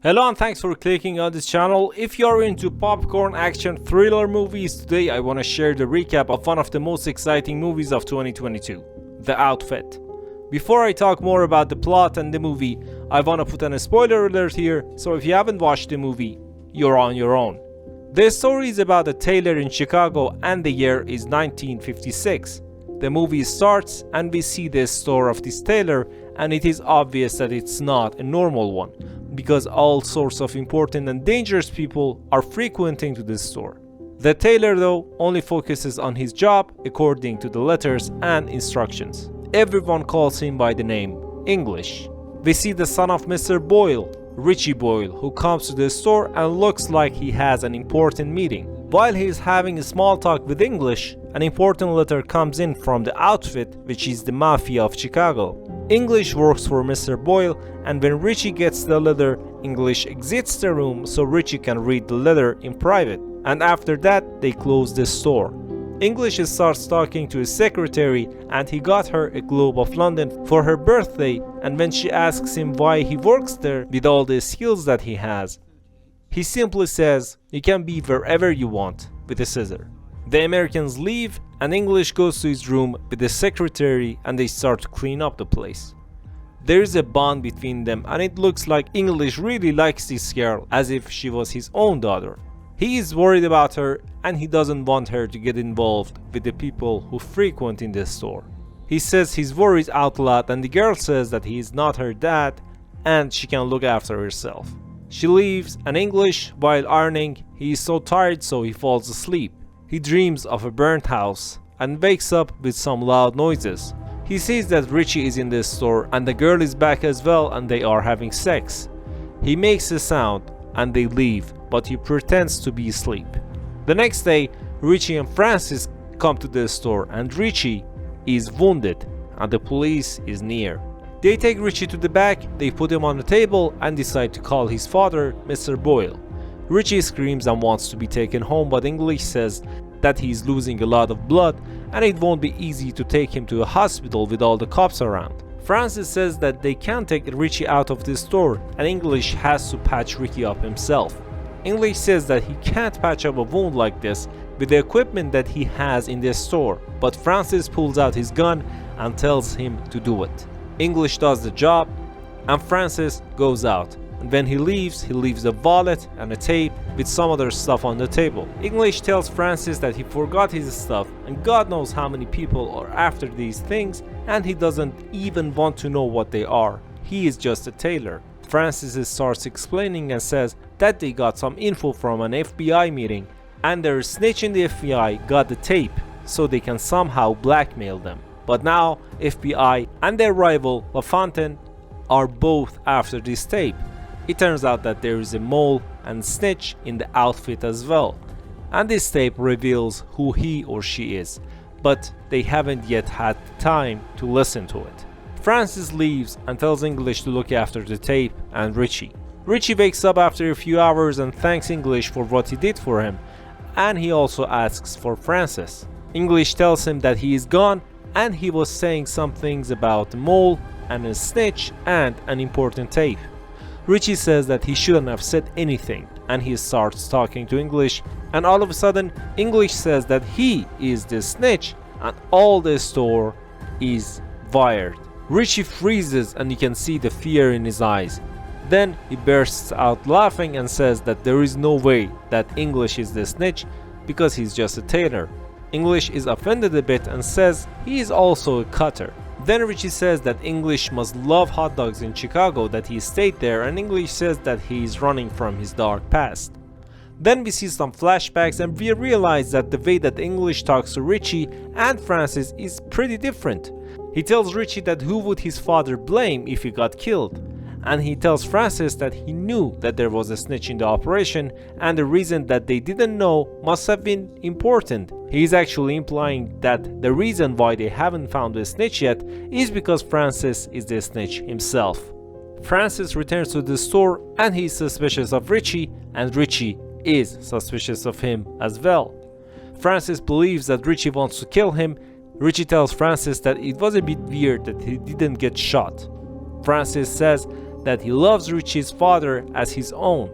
Hello and thanks for clicking on this channel. If you're into popcorn action thriller movies, today I want to share the recap of one of the most exciting movies of 2022, The Outfit. Before I talk more about the plot and the movie, I want to put in a spoiler alert here, so if you haven't watched the movie, you're on your own. This story is about a tailor in Chicago and the year is 1956. The movie starts and we see the store of this tailor, and it is obvious that it's not a normal one, because all sorts of important and dangerous people are frequenting to this store. The tailor though only focuses on his job according to the letters and instructions. Everyone calls him by the name English. We see the son of Mr. Boyle, Richie Boyle, who comes to the store and looks like he has an important meeting. While he is having a small talk with English, an important letter comes in from the Outfit, which is the mafia of Chicago. English works for Mr. Boyle, and when Richie gets the letter, English exits the room so Richie can read the letter in private, and after that they close the store. English starts talking to his secretary, and he got her a globe of London for her birthday, and when she asks him why he works there with all the skills that he has, he simply says, "You can be wherever you want," with a scissor. The Americans leave and English goes to his room with the secretary and they start to clean up the place. There is a bond between them and it looks like English really likes this girl as if she was his own daughter. He is worried about her and he doesn't want her to get involved with the people who frequent in the store. He says his worries out loud and the girl says that he is not her dad and she can look after herself. She leaves and English, while ironing, he is so tired so he falls asleep. He dreams of a burnt house and wakes up with some loud noises. He sees that Richie is in the store and the girl is back as well and they are having sex. He makes a sound and they leave, but he pretends to be asleep. The next day, Richie and Francis come to the store and Richie is wounded and the police is near. They take Richie to the back, they put him on the table and decide to call his father, Mr. Boyle. Richie screams and wants to be taken home, but English says that he is losing a lot of blood and it won't be easy to take him to a hospital with all the cops around. Francis says that they can't take Richie out of the store and English has to patch Richie up himself. English says that he can't patch up a wound like this with the equipment that he has in the store, but Francis pulls out his gun and tells him to do it. English does the job and Francis goes out. And when he leaves a wallet and a tape with some other stuff on the table. English tells Francis that he forgot his stuff and God knows how many people are after these things and he doesn't even want to know what they are. He is just a tailor. Francis starts explaining and says that they got some info from an FBI meeting and their snitch in the FBI got the tape so they can somehow blackmail them. But now FBI and their rival LaFontaine are both after this tape. It turns out that there is a mole and snitch in the Outfit as well, and this tape reveals who he or she is, but they haven't yet had time to listen to it. Francis leaves and tells English to look after the tape and Richie. Richie wakes up after a few hours and thanks English for what he did for him, and he also asks for Francis. English tells him that he is gone and he was saying some things about the mole and a snitch and an important tape. Richie says that he shouldn't have said anything and he starts talking to English and all of a sudden English says that he is the snitch and all the store is fired. Richie freezes and you can see the fear in his eyes. Then he bursts out laughing and says that there is no way that English is the snitch because he's just a tailor. English is offended a bit and says he is also a cutter. Then Richie says that English must love hot dogs in Chicago, that he stayed there, and English says that he is running from his dark past. Then we see some flashbacks and we realize that the way that English talks to Richie and Francis is pretty different. He tells Richie that who would his father blame if he got killed, and he tells Francis that he knew that there was a snitch in the operation and the reason that they didn't know must have been important. He is actually implying that the reason why they haven't found the snitch yet is because Francis is the snitch himself. Francis returns to the store and he is suspicious of Richie and Richie is suspicious of him as well. Francis believes that Richie wants to kill him. Richie tells Francis that it was a bit weird that he didn't get shot. Francis says that he loves Richie's father as his own.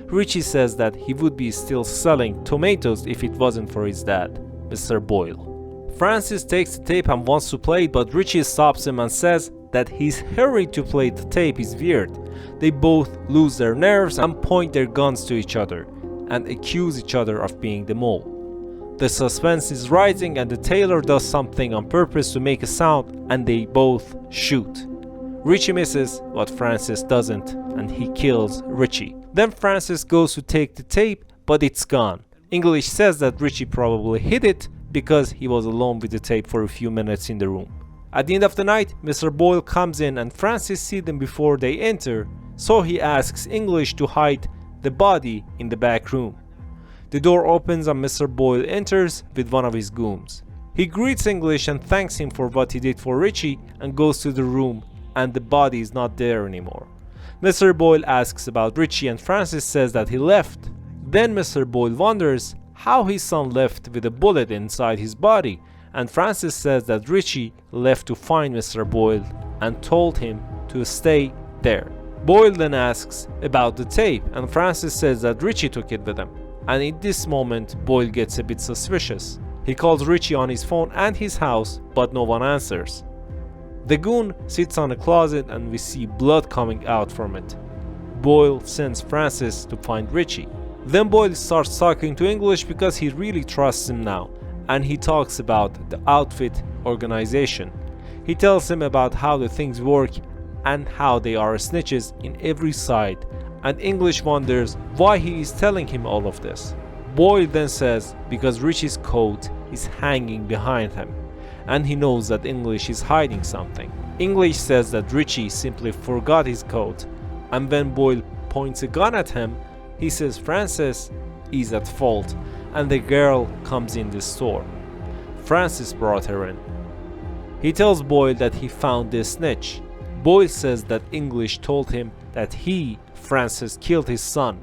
Richie says that he would be still selling tomatoes if it wasn't for his dad, Mr. Boyle. Francis takes the tape and wants to play it, but Richie stops him and says that his hurry to play the tape is weird. They both lose their nerves and point their guns to each other and accuse each other of being the mole. The suspense is rising and the Tailor does something on purpose to make a sound and they both shoot. Richie misses, but Francis doesn't, and he kills Richie. Then Francis goes to take the tape, but it's gone. English says that Richie probably hid it because he was alone with the tape for a few minutes in the room. At the end of the night, Mr. Boyle comes in and Francis sees them before they enter, so he asks English to hide the body in the back room. The door opens and Mr. Boyle enters with one of his goons. He greets English and thanks him for what he did for Richie and goes to the room, and the body is not there anymore. Mr. Boyle asks about Richie and Francis says that he left. Then Mr. Boyle wonders how his son left with a bullet inside his body, and Francis says that Richie left to find Mr. Boyle and told him to stay there. Boyle then asks about the tape and Francis says that Richie took it with him. And in this moment, Boyle gets a bit suspicious. He calls Richie on his phone and his house, but no one answers. The goon sits on a closet and we see blood coming out from it. Boyle sends Francis to find Richie. Then Boyle starts talking to English because he really trusts him now, and he talks about the outfit organization. He tells him about how the things work and how they are snitches in every side, and English wonders why he is telling him all of this. Boyle then says because Richie's coat is hanging behind him, and he knows that English is hiding something. English says that Richie simply forgot his coat, and when Boyle points a gun at him, he says Francis is at fault, and the girl comes in the store. Francis brought her in. He tells Boyle that he found the snitch. Boyle says that English told him that he, Francis, killed his son.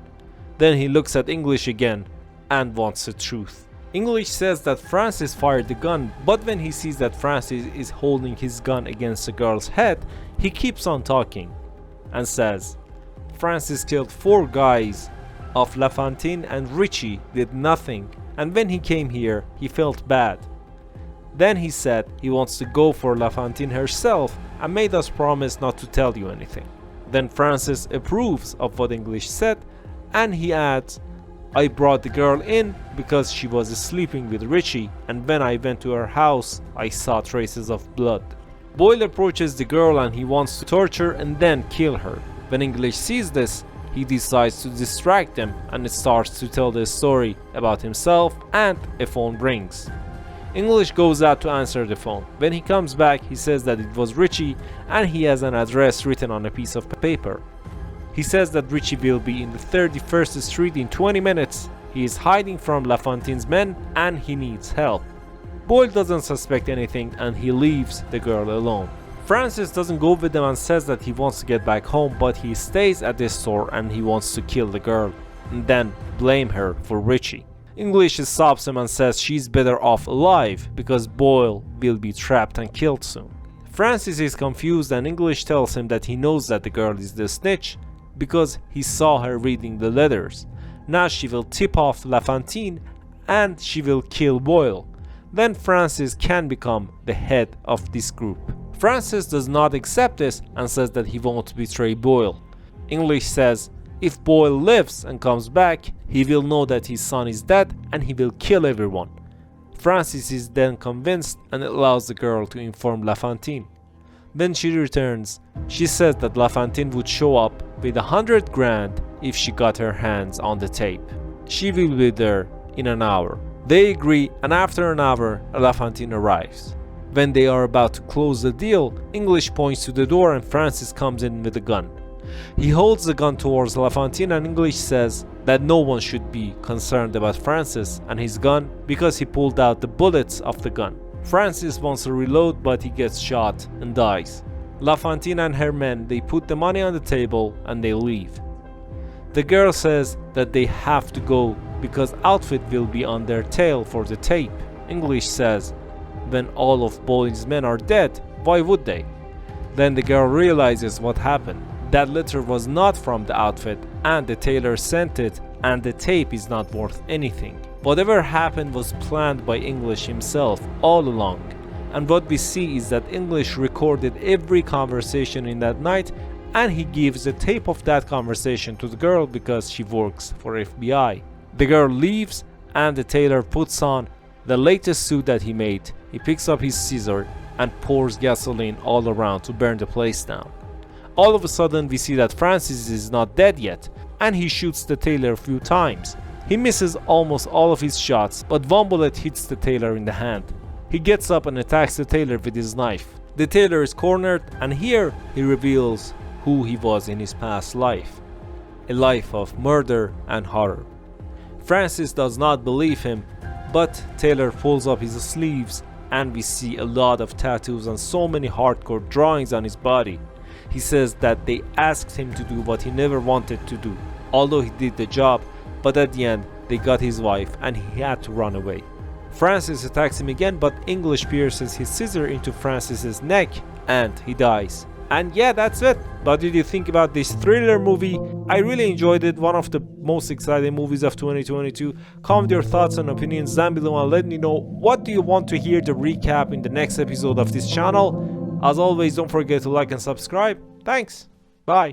Then he looks at English again and wants the truth. English says that Francis fired the gun, but when he sees that Francis is holding his gun against the girl's head, he keeps on talking and says Francis killed 4 guys of LaFontaine and Richie did nothing, and when he came here he felt bad. Then he said he wants to go for LaFontaine herself and made us promise not to tell you anything. Then Francis approves of what English said and he adds, I brought the girl in because she was sleeping with Richie, and when I went to her house I saw traces of blood. Boyle approaches the girl and he wants to torture and then kill her. When English sees this, he decides to distract them and starts to tell the story about himself, and a phone rings. English goes out to answer the phone. When he comes back, he says that it was Richie and he has an address written on a piece of paper. He says that Richie will be in the 31st Street in 20 minutes. He is hiding from LaFontaine's men and he needs help. Boyle doesn't suspect anything and he leaves the girl alone. Francis doesn't go with them and says that he wants to get back home, but he stays at the store and he wants to kill the girl and then blame her for Richie. English stops him and says she's better off alive because Boyle will be trapped and killed soon. Francis is confused and English tells him that he knows that the girl is the snitch because he saw her reading the letters. Now she will tip off LaFontaine and she will kill Boyle. Then Francis can become the head of this group. Francis does not accept this and says that he won't betray Boyle. English says if Boyle lives and comes back, he will know that his son is dead and he will kill everyone. Francis is then convinced and allows the girl to inform LaFontaine. When she returns, she says that LaFontaine would show up with 100 grand if she got her hands on the tape. She will be there in an hour. They agree, and after an hour, LaFontaine arrives. When they are about to close the deal, English points to the door and Francis comes in with a gun. He holds the gun towards LaFontaine and English says that no one should be concerned about Francis and his gun because he pulled out the bullets of the gun. Francis wants to reload but he gets shot and dies. LaFontaine and her men, they put the money on the table and they leave. The girl says that they have to go because outfit will be on their tail for the tape. English says when all of Boyle's men are dead, why would they? Then the girl realizes what happened. That letter was not from the outfit and the tailor sent it, and the tape is not worth anything. Whatever happened was planned by English himself all along. And what we see is that English recorded every conversation in that night, and he gives a tape of that conversation to the girl because she works for FBI. The girl leaves and the tailor puts on the latest suit that he made. He picks up his scissor and pours gasoline all around to burn the place down. All of a sudden we see that Francis is not dead yet, and he shoots the tailor a few times. He misses almost all of his shots, but one bullet hits the tailor in the hand. He gets up and attacks the tailor with his knife. The tailor is cornered, and here he reveals who he was in his past life. A life of murder and horror. Francis does not believe him, but Tailor pulls up his sleeves and we see a lot of tattoos and so many hardcore drawings on his body. He says that they asked him to do what he never wanted to do, although he did the job, but at the end they got his wife and he had to run away. Francis attacks him again, but English pierces his scissor into Francis's neck and he dies. And yeah, that's it. What did you think about this thriller movie? I really enjoyed it. One of the most exciting movies of 2022. Comment your thoughts and opinions down below and let me know what do you want to hear the recap in the next episode of this channel. As always, don't forget to like and subscribe. Thanks. Bye.